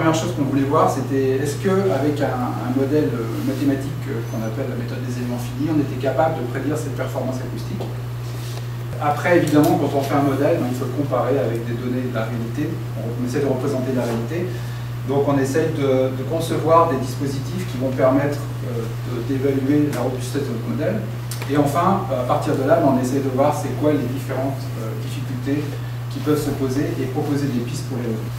première chose qu'on voulait voir, c'était est-ce qu'avec un modèle mathématique qu'on appelle la méthode des éléments finis, on était capable de prédire cette performance acoustique. Après, évidemment, quand on fait un modèle, il faut le comparer avec des données de la réalité. On essaie de représenter la réalité. Donc on essaye de concevoir des dispositifs qui vont permettre d'évaluer la robustesse de notre modèle. Et enfin, à partir de là, on essaie de voir c'est quoi les différentes difficultés qui peuvent se poser et proposer des pistes pour les résoudre.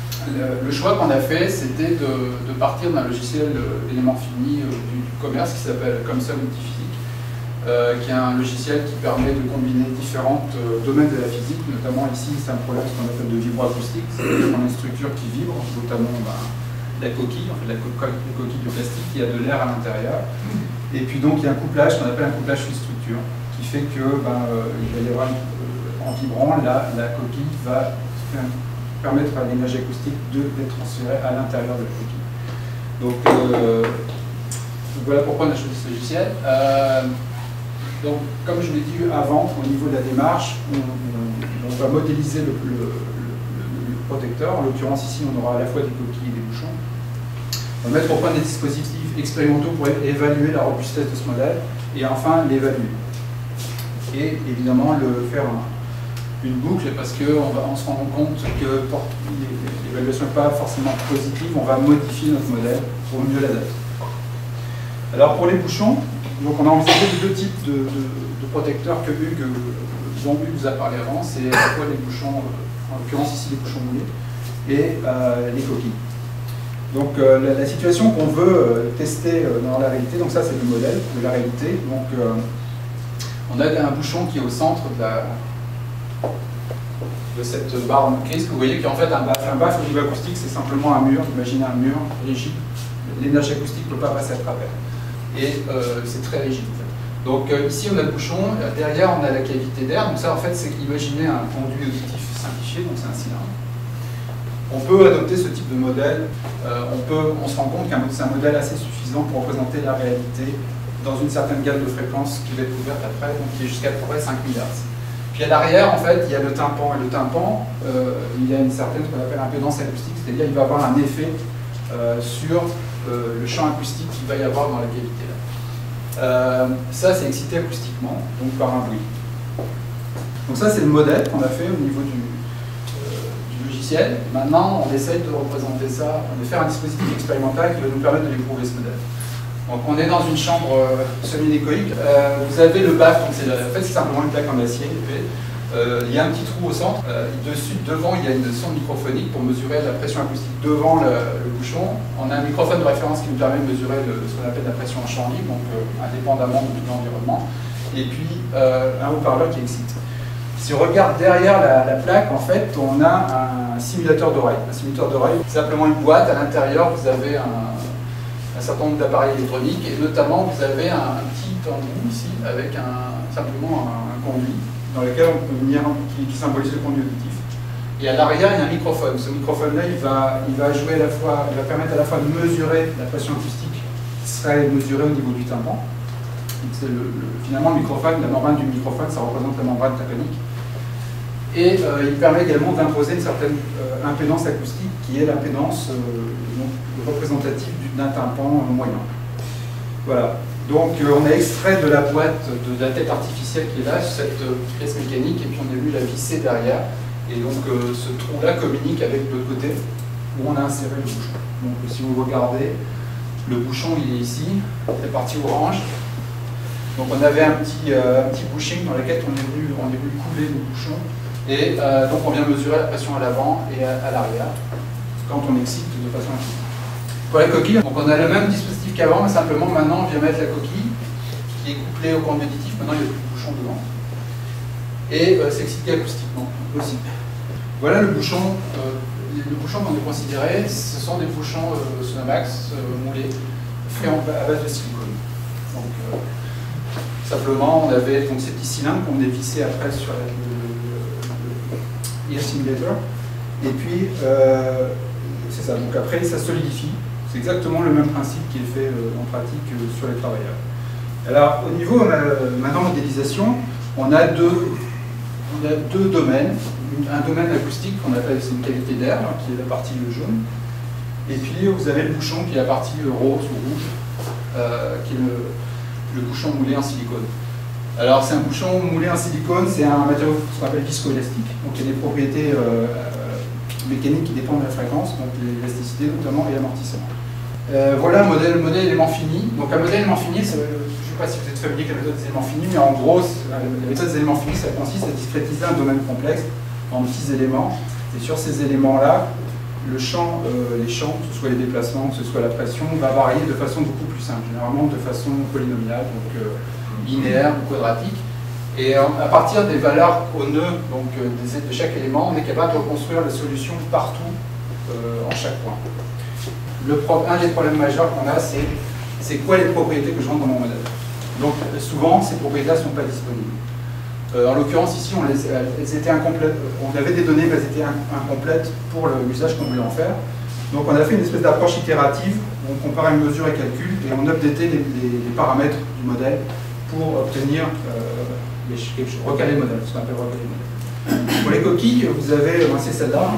Le choix qu'on a fait, c'était de partir d'un logiciel élément fini du commerce qui s'appelle COMSOL Multiphysique, qui est un logiciel qui permet de combiner différents domaines de la physique, notamment ici, c'est un problème qu'on appelle de vibroacoustique, c'est-à-dire qu'on a une structure qui vibre, notamment la coquille, en fait, la coquille de plastique, qui a de l'air à l'intérieur. Et puis donc il y a un couplage qu'on appelle un couplage fil-structure, qui fait que il va y avoir, en vibrant, la coquille va permettre à l'énergie acoustique d'être transférée à l'intérieur de la coquille. Donc voilà pourquoi on a choisi ce logiciel. Donc, comme je l'ai dit avant, au niveau de la démarche, on va modéliser le protecteur. En l'occurrence, ici, on aura à la fois des coquilles et des bouchons. On va mettre au point des dispositifs expérimentaux pour évaluer la robustesse de ce modèle et enfin l'évaluer. Et évidemment, faire une boucle parce qu'on se rend compte que l'évaluation n'est pas forcément positive, on va modifier notre modèle pour mieux l'adapter. Alors, pour les bouchons, donc on a envisagé deux types de protecteurs dont Hugues vous a parlé avant, c'est à la fois les bouchons, en l'occurrence ici les bouchons moulés, et les coquilles. Donc la situation qu'on veut tester dans la réalité, donc ça c'est le modèle de la réalité, donc on a un bouchon qui est au centre de cette barre grise que vous voyez qui est en fait un baffle au niveau acoustique, c'est simplement un mur, imaginez un mur rigide, l'énergie acoustique ne peut pas passer à travers. Et c'est très rigide en fait. Donc ici on a le bouchon, derrière on a la cavité d'air, donc ça en fait c'est imaginez un conduit auditif simplifié, donc c'est un cylindre. On peut adopter ce type de modèle, on se rend compte que c'est un modèle assez suffisant pour représenter la réalité dans une certaine gamme de fréquences qui va être couverte après, donc qui est jusqu'à peu près 5000 Hz. Puis à l'arrière en fait il y a le tympan, et le tympan il y a une certaine, ce qu'on appelle impédance acoustique, c'est-à-dire il va avoir un effet sur le champ acoustique qu'il va y avoir dans la cavité là. Ça c'est excité acoustiquement, donc par un bruit. Donc ça c'est le modèle qu'on a fait au niveau du logiciel. Maintenant on essaye de représenter ça, de faire un dispositif expérimental qui va nous permettre de l'éprouver ce modèle. Donc on est dans une chambre semi-anéchoïque. Vous avez le bac, en fait c'est simplement une plaque en acier épais. Il y a un petit trou au centre. Devant, il y a une sonde microphonique pour mesurer la pression acoustique devant le bouchon. On a un microphone de référence qui nous permet de mesurer ce qu'on appelle la pression en champ libre, donc indépendamment de l'environnement. Et puis un haut-parleur qui excite. Si on regarde derrière la plaque, en fait, on a un simulateur d'oreille. Un simulateur d'oreille, c'est simplement une boîte. À l'intérieur, vous avez un certain nombre d'appareils électroniques et notamment vous avez un petit embout ici avec simplement un conduit dans lequel on peut venir, qui symbolise le conduit auditif. Et à l'arrière, il y a un microphone. Ce microphone-là, il va jouer à la fois, il va permettre à la fois de mesurer la pression acoustique qui serait mesurée au niveau du tympan. Finalement, le microphone, la membrane du microphone, ça représente la membrane tympanique. Et il permet également d'imposer une certaine impédance acoustique qui est l'impédance représentative d'un tympan moyen. Voilà. Donc on a extrait de la boîte, de la tête artificielle qui est là, cette pièce mécanique, et puis on a vu la visser derrière. Et donc ce trou-là communique avec l'autre côté où on a inséré le bouchon. Donc si vous regardez, le bouchon il est ici, la partie orange. Donc on avait un petit bushing dans lequel on est venu couler le bouchon. Et donc on vient mesurer la pression à l'avant et à l'arrière quand on excite de façon active. Pour la coquille, donc on a le même dispositif qu'avant, mais simplement maintenant on vient mettre la coquille qui est couplée au conduit auditif. Maintenant il n'y a plus de bouchon devant. Et c'est excité acoustiquement aussi. Voilà le bouchon. Les bouchons qu'on a considérés, ce sont des bouchons Sonomax moulés, faits à base de silicone. Donc simplement on avait donc, ces petits cylindres qu'on a vissés après sur le ear simulator. Et puis c'est ça. Donc après ça solidifie. C'est exactement le même principe qui est fait en pratique sur les travailleurs. Alors, au niveau maintenant modélisation, on a deux domaines. Un domaine acoustique qu'on appelle une qualité d'air, qui est la partie jaune, Et puis vous avez le bouchon qui est la partie rose ou rouge, qui est le bouchon moulé en silicone. Alors c'est un bouchon moulé en silicone, c'est un matériau qu'on appelle viscoélastique. Donc il y a des propriétés mécaniques qui dépendent de la fréquence, donc l'élasticité notamment et l'amortissement. Voilà un modèle élément fini. Donc un modèle élément fini, je ne sais pas si vous êtes familier avec la méthode des éléments finis, mais en gros, la méthode des éléments finis, ça consiste à discrétiser un domaine complexe en petits éléments. Et sur ces éléments-là, les champs, que ce soit les déplacements, que ce soit la pression, va varier de façon beaucoup plus simple, généralement de façon polynomiale, donc linéaire ou quadratique. Et à partir des valeurs au nœud donc, de chaque élément, on est capable de reconstruire la solution partout en chaque point. Un des problèmes majeurs qu'on a, c'est quoi les propriétés que je rentre dans mon modèle. Donc souvent, ces propriétés ne sont pas disponibles. En l'occurrence, ici, elles étaient incomplètes. On avait des données, mais elles étaient incomplètes pour l'usage qu'on voulait en faire. Donc on a fait une espèce d'approche itérative, où on comparait une mesure et calcul, et on updatait les paramètres du modèle pour obtenir recaler le modèle, ce qu'on appelle recaler le modèle. Pour les coquilles, vous avez, c'est celle-là,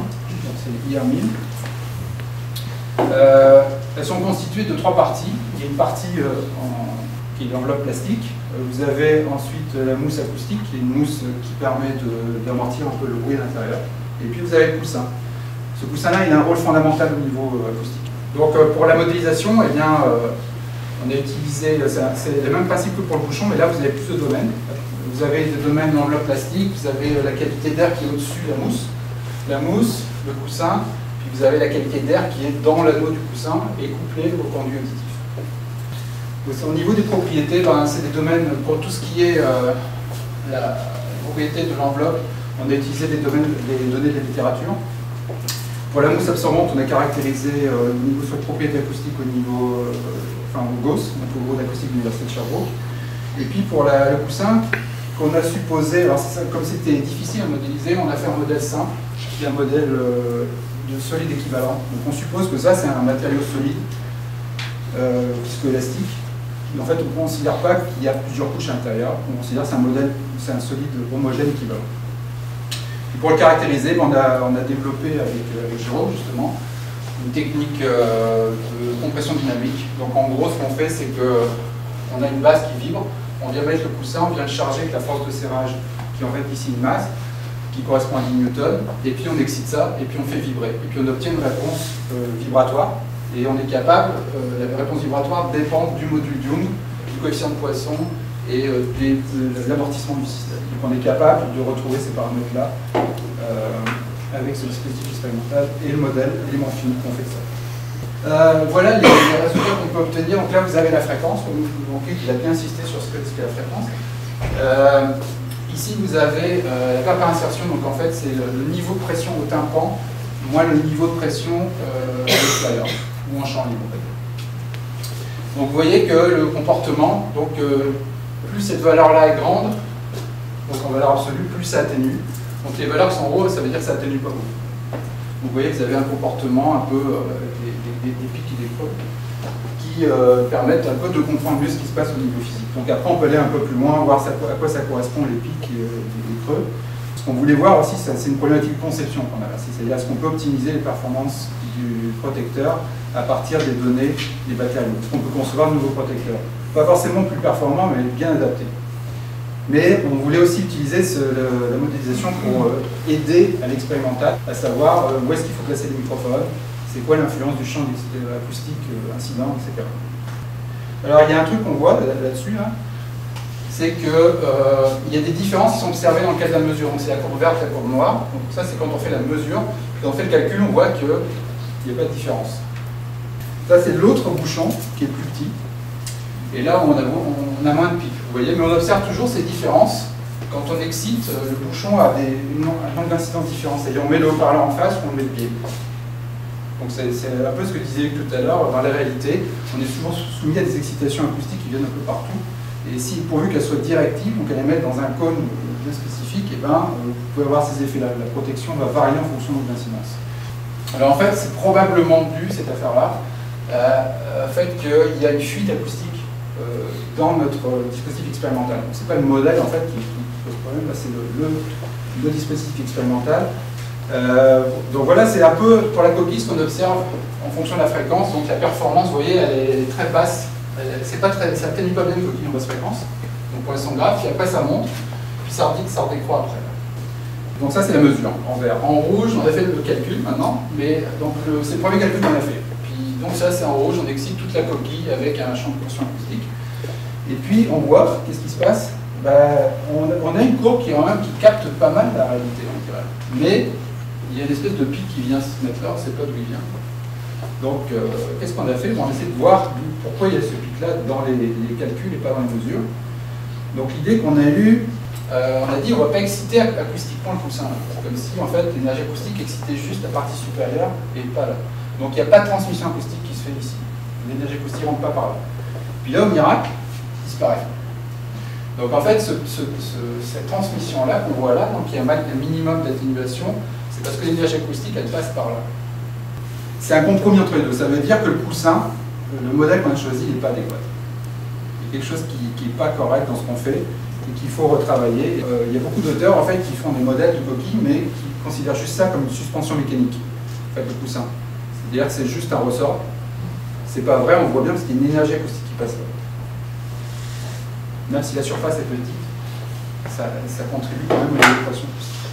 c'est IR1000. Elles sont constituées de 3 parties. Il y a une partie qui est l'enveloppe plastique. Vous avez ensuite la mousse acoustique, qui est une mousse qui permet d'amortir un peu le bruit à l'intérieur. Et puis vous avez le coussin. Ce coussin-là, il a un rôle fondamental au niveau acoustique. Donc pour la modélisation, eh bien, on a utilisé, c'est le même principe que pour le bouchon, mais là vous avez plus de domaines. Vous avez des domaines d'enveloppe plastique, vous avez la qualité d'air qui est au-dessus de la mousse, le coussin, puis vous avez la qualité d'air qui est dans l'anneau du coussin et couplée au conduit auditif. Au niveau des propriétés, c'est des domaines, pour tout ce qui est la propriété de l'enveloppe, on a utilisé des données de la littérature. Pour la mousse absorbante, on a caractérisé au niveau soit de propriété acoustique au niveau, au GAUSS, donc au bureau d'acoustique de l'Université de Sherbrooke. Et puis pour le coussin, qu'on a supposé, alors comme c'était difficile à modéliser, on a fait un modèle simple, qui est un modèle de solide équivalent. Donc on suppose que ça c'est un matériau solide, viscoélastique. En fait, on ne considère pas qu'il y a plusieurs couches à l'intérieur, on considère que c'est un modèle, c'est un solide homogène équivalent. Et pour le caractériser, on a développé avec Jérôme justement une technique de compression dynamique. Donc en gros, ce qu'on fait, c'est qu'on a une base qui vibre, on vient mettre le coussin, on vient le charger avec la force de serrage, qui est en fait ici une masse, qui correspond à 10 newtons, et puis on excite ça, et puis on fait vibrer. Et puis on obtient une réponse vibratoire. Et on est capable, la réponse vibratoire dépend du module Young, du coefficient de Poisson et de l'amortissement du système. Donc on est capable de retrouver ces paramètres-là avec ce dispositif expérimental et le modèle élément fini qu'on fait ça. Voilà les résultats qu'on peut obtenir. Donc là vous avez la fréquence, donc il a bien insisté sur ce qu'est la fréquence. Ici vous avez la pape-insertion, donc en fait c'est le niveau de pression au tympan moins le niveau de pression à l'extérieur, ou en champ libre. Donc vous voyez que le comportement, donc plus cette valeur-là est grande, donc en valeur absolue, plus ça atténue. Donc les valeurs qui sont en haut, ça veut dire que ça atténue pas beaucoup. Donc vous voyez que vous avez un comportement un peu, des pics et des creux, qui permettent un peu de comprendre mieux ce qui se passe au niveau physique. Donc après on peut aller un peu plus loin, voir à quoi ça correspond les pics et les creux. Ce qu'on voulait voir aussi, c'est une problématique de conception qu'on a là. C'est-à-dire est-ce qu'on peut optimiser les performances du protecteur à partir des données des matériaux. Est-ce qu'on peut concevoir de nouveaux protecteurs? Pas forcément plus performants, mais bien adaptés. Mais on voulait aussi utiliser la modélisation pour aider à l'expérimental, à savoir où est-ce qu'il faut placer les microphones, c'est quoi l'influence du champ acoustique, incident, etc. Alors il y a un truc qu'on voit là-dessus, là, c'est qu'il y a des différences qui sont observées dans le cas de la mesure. Donc c'est la courbe verte, la courbe noire. Donc ça c'est quand on fait la mesure. Quand on fait le calcul, on voit qu'il n'y a pas de différence. Ça c'est l'autre bouchon qui est plus petit. Et là on a moins de pics. Vous voyez, mais on observe toujours ces différences. Quand on excite, le bouchon a un nombre d'incidences différents. C'est-à-dire on met le haut-parleur en face ou on met le pied. Donc c'est un peu ce que disait tout à l'heure. Dans la réalité, on est souvent soumis à des excitations acoustiques qui viennent un peu partout. Et si, pourvu qu'elles soient directives, donc qu'elles émettent dans un cône bien spécifique, et ben, vous pouvez avoir ces effets-là. La protection va varier en fonction de l'incidence. Alors en fait, c'est probablement dû, cette affaire-là, au fait qu'il y a une fuite acoustique dans notre dispositif expérimental. Ce n'est pas le modèle en fait qui pose problème, c'est le dispositif expérimental. Donc voilà, c'est un peu pour la coquille ce qu'on observe en fonction de la fréquence. Donc la performance, vous voyez, elle est très basse. Ça n'atténue pas bien une coquille en basse fréquence. Donc pour les sons graves, puis après ça monte, puis ça redécroît après. Donc ça c'est la mesure en vert. En rouge, on a fait le calcul maintenant, mais donc c'est le premier calcul qu'on a fait. Puis donc ça c'est en rouge, on excite toute la coquille avec un champ de pression acoustique. Et puis on voit, qu'est-ce qui se passe? On a une courbe qui capte pas mal la réalité, on dirait. Mais il y a une espèce de pic qui vient se mettre là, on ne sait pas d'où il vient. Donc qu'est-ce qu'on a fait? On a essayé de voir pourquoi il y a ce pic-là dans les calculs et pas dans les mesures. Donc l'idée qu'on a eue, on a dit on ne va pas exciter acoustiquement le coussin. C'est comme si en fait l'énergie acoustique excitait juste la partie supérieure et pas là. Donc il n'y a pas de transmission acoustique qui se fait ici. L'énergie acoustique ne rentre pas par là. Puis là, au miracle, il disparaît. Donc en fait, cette transmission-là qu'on voit là, donc il y a un minimum d'atténuation, c'est parce que l'énergie acoustique, elle passe par là. C'est un compromis entre les deux. Ça veut dire que le coussin, le modèle qu'on a choisi, n'est pas adéquat. Il y a quelque chose qui n'est pas correct dans ce qu'on fait et qu'il faut retravailler. Il y a beaucoup d'auteurs en fait, qui font des modèles de coquilles, mais qui considèrent juste ça comme une suspension mécanique, en fait, le coussin. C'est-à-dire que c'est juste un ressort. C'est pas vrai, on voit bien parce qu'il y a une énergie acoustique qui passe là. Même si la surface est petite, ça contribue quand même à l'équation acoustique.